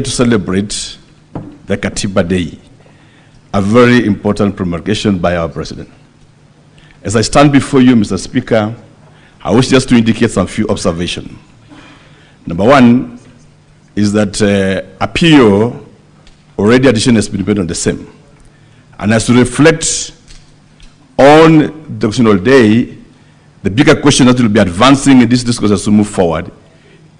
to celebrate the Katiba Day, a very important promulgation by our president. As I stand before you, Mr. Speaker, I wish just to indicate some few observations. Number one is that appeal already addition has been made on the same. And as to reflect on the Constitutional Day, the bigger question that will be advancing in this discourse as we move forward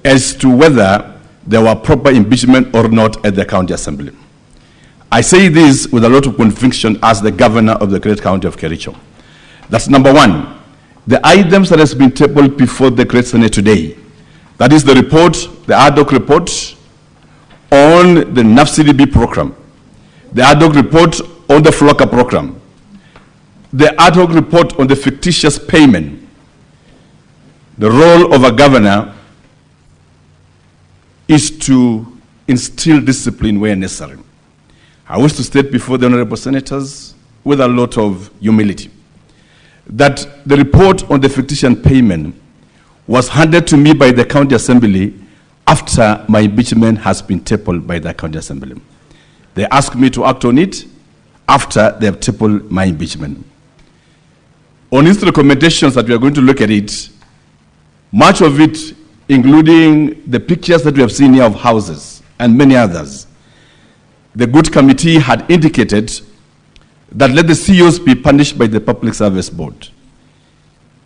as to whether there were proper impeachment or not at the county assembly. I say this with a lot of conviction as the governor of the great county of Kericho. That's number one. The items that has been tabled before the great Senate today, that is the report, the ad hoc report on the NAFCDB program, the ad hoc report on the FLOCA program, the ad hoc report on the fictitious payment. The role of a governor is to instill discipline where necessary. I wish to state before the honorable senators with a lot of humility that the report on the fictitious payment was handed to me by the county assembly after my impeachment has been tabled by the county assembly. They asked me to act on it after they have tabled my impeachment. On these recommendations that we are going to look at it, much of it, including the pictures that we have seen here of houses and many others, the good committee had indicated that let the CEOs be punished by the Public Service Board.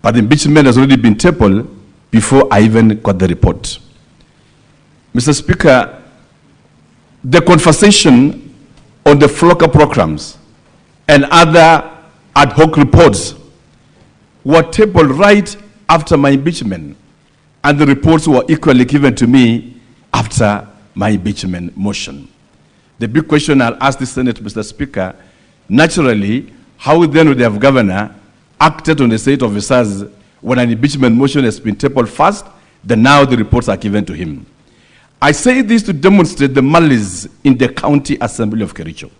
But the impeachment has already been tabled before I even got the report. Mr. Speaker, the conversation on the FLOCA programs and other ad hoc reports were tabled right after my impeachment, and the reports were equally given to me after my impeachment motion. The big question I'll ask the Senate, Mr. Speaker, naturally, how then would the governor acted on the state officers when an impeachment motion has been tabled first, then now the reports are given to him? I say this to demonstrate the malice in the County Assembly of Kericho.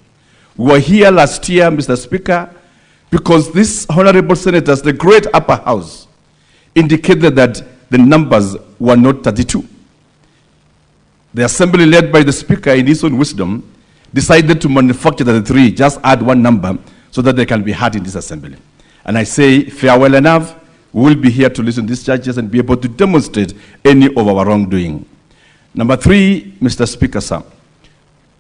We were here last year, Mr. Speaker, because these honorable senators, the great upper house, indicated that the numbers were not 32. The assembly, led by the speaker in his own wisdom, decided to manufacture 33, just add one number so that they can be heard in this assembly. And I say, farewell enough, we will be here to listen to these judges and be able to demonstrate any of our wrongdoing. Number three, Mr. Speaker, sir,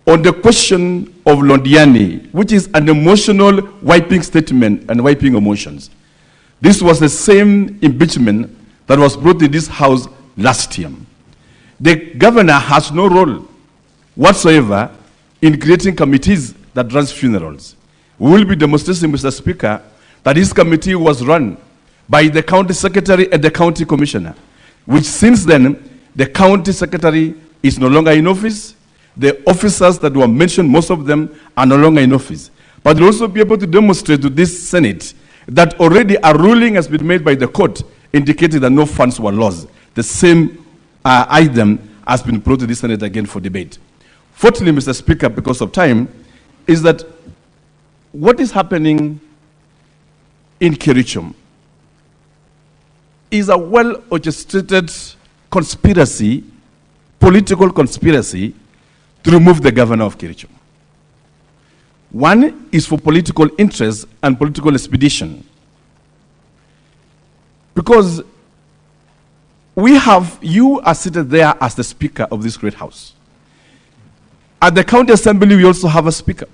on the question of Londiani, which is an emotional wiping statement and wiping emotions, this was the same impeachment that was brought in this house last year. The governor has no role whatsoever in creating committees that run funerals. We will be demonstrating, Mr. Speaker, that this committee was run by the county secretary and the county commissioner, which since then, the county secretary is no longer in office. The officers that were mentioned, most of them are no longer in office. But we'll also be able to demonstrate to this Senate that already a ruling has been made by the court indicating that no funds were lost. The same item has been brought to the Senate again for debate. Fourthly, Mr. Speaker, because of time, is that what is happening in Kericho is a well-orchestrated conspiracy, political conspiracy, to remove the governor of Kericho. One is for political interest and political expedition. Because you are seated there as the speaker of this great house. At the county assembly, we also have a speaker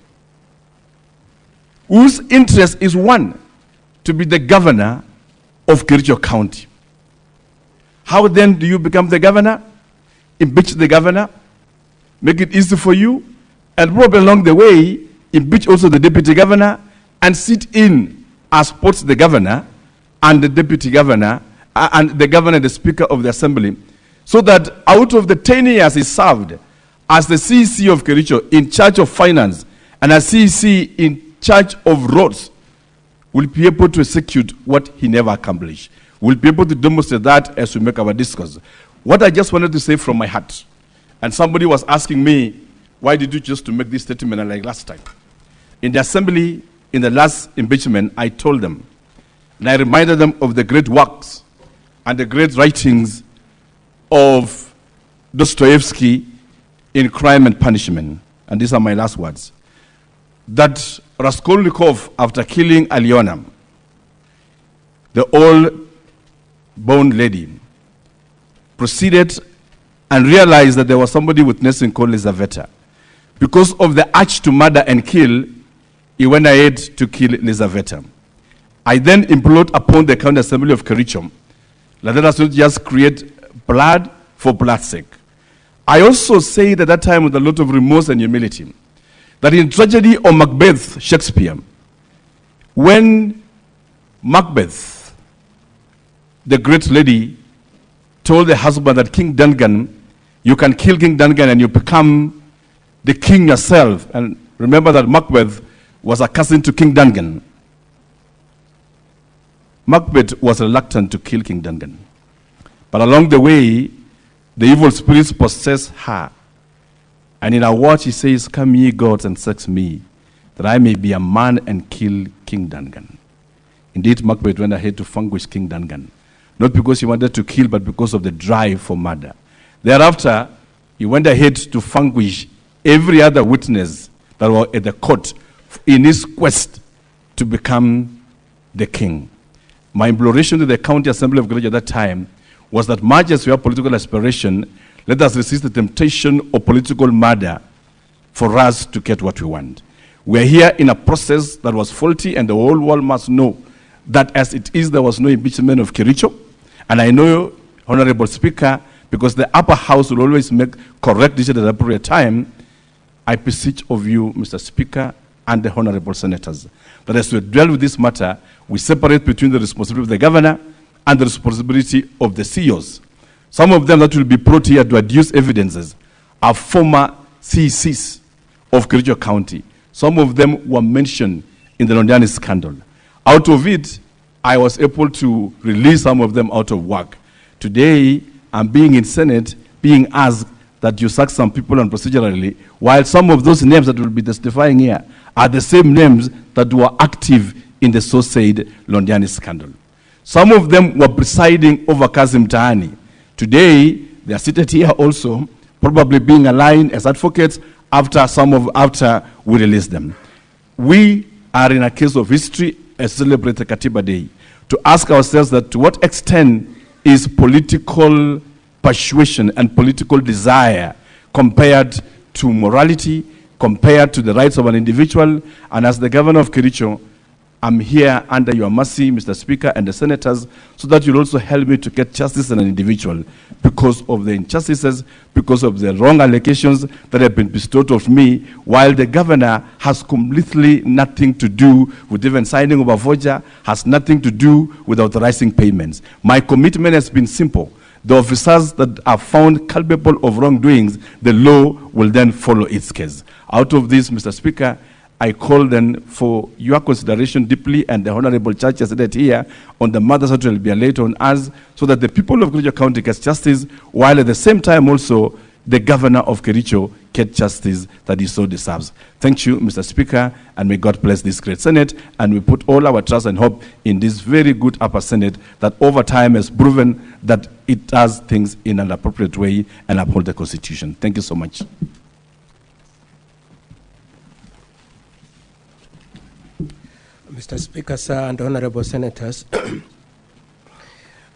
whose interest is one, to be the governor of Kericho County. How then do you become the governor? Impeach the governor, make it easy for you, and probably along the way, impeach also the deputy governor, and sit in as both the governor and the deputy governor, and the governor and the speaker of the assembly, so that out of the 10 years he served as the CEC of Kericho in charge of finance and as CEC in charge of roads, will be able to execute what he never accomplished. We'll be able to demonstrate that as we make our discourse. What I just wanted to say from my heart, and somebody was asking me, why did you choose to make this statement like last time? In the assembly, in the last impeachment, I told them, and I reminded them of the great works and the great writings of Dostoevsky in crime and punishment, and these are my last words, that Raskolnikov, after killing Alyona, the old-born lady, proceeded and realized that there was somebody witnessing called Lizaveta. Because of the urge to murder and kill, he went ahead to kill Lizaveta. I then implored upon the County Assembly of Kericho, let us not just create blood for blood's sake. I also said at that time with a lot of remorse and humility, that in tragedy of Macbeth, Shakespeare, when Macbeth, the great lady, told the husband that King Duncan, you can kill King Duncan and you become the king yourself. And remember that Macbeth was a cousin to King Duncan. Macbeth was reluctant to kill King Duncan. But along the way, the evil spirits possessed her. And in her watch, he says, come ye gods and sex me, that I may be a man and kill King Duncan. Indeed, Macbeth went ahead to vanquish King Duncan. Not because he wanted to kill, but because of the drive for murder. Thereafter, he went ahead to vanquish every other witness that was at the court in his quest to become the king. My imploration to the County Assembly of Kericho at that time was that much as we have political aspiration, let us resist the temptation of political murder for us to get what we want. We are here in a process that was faulty, and the whole world must know that as it is, there was no impeachment of Kericho. And I know, Honorable Speaker, because the upper house will always make correct decisions at the appropriate time, I beseech of you, Mr. Speaker, and the honorable senators, that as we deal with this matter, we separate between the responsibility of the governor and the responsibility of the CEOs. Some of them that will be brought here to adduce evidences are former CECs of Kericho County. Some of them were mentioned in the Londiani scandal. Out of it, I was able to release some of them out of work. Today, I'm being in Senate, being asked that you sack some people on procedurally, while some of those names that will be testifying here are the same names that were active in the so-said Londiani scandal. Some of them were presiding over Kazim Tahani. Today, they are seated here also, probably being aligned as advocates after we release them. We are in a case of history, a celebrated Katiba Day, to ask ourselves that to what extent is political persuasion and political desire compared to morality, compared to the rights of an individual. And as the governor of Kericho, I'm here under your mercy, Mr. Speaker, and the senators, so that you'll also help me to get justice as an individual because of the injustices, because of the wrong allegations that have been bestowed on me, while the governor has completely nothing to do with even signing of a voucher, has nothing to do with authorizing payments. My commitment has been simple. The officers that are found culpable of wrongdoings, the law will then follow its case. Out of this, Mr. Speaker, I call then for your consideration deeply, and the Honorable Church has said it here, on the matters that will be laid on us, so that the people of Kericho County get justice, while at the same time also the governor of Kericho get justice that he so deserves. Thank you, Mr. Speaker, and may God bless this great Senate, and we put all our trust and hope in this very good upper Senate that over time has proven that it does things in an appropriate way and uphold the Constitution. Thank you so much. Mr. Speaker, sir, and honorable senators,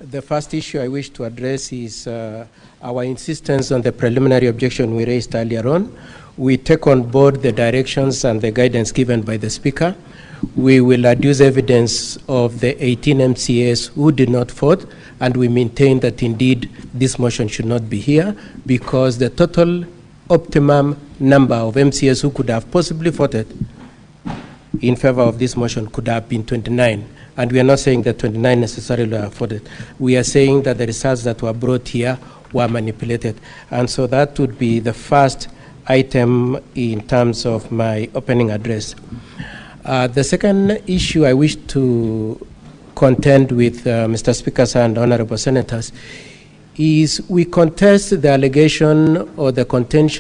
the first issue I wish to address is our insistence on the preliminary objection we raised earlier on. We take on board the directions and the guidance given by the Speaker. We will adduce evidence of the 18 MCAs who did not vote, and we maintain that indeed this motion should not be here because the total optimum number of MCAs who could have possibly voted in favor of this motion could have been 29. And we are not saying that 29 necessarily are voted. We are saying that the results that were brought here were manipulated. And so that would be the first item in terms of my opening address. The second issue I wish to contend with Mr. Speaker and honorable senators is we contest the allegation or the contention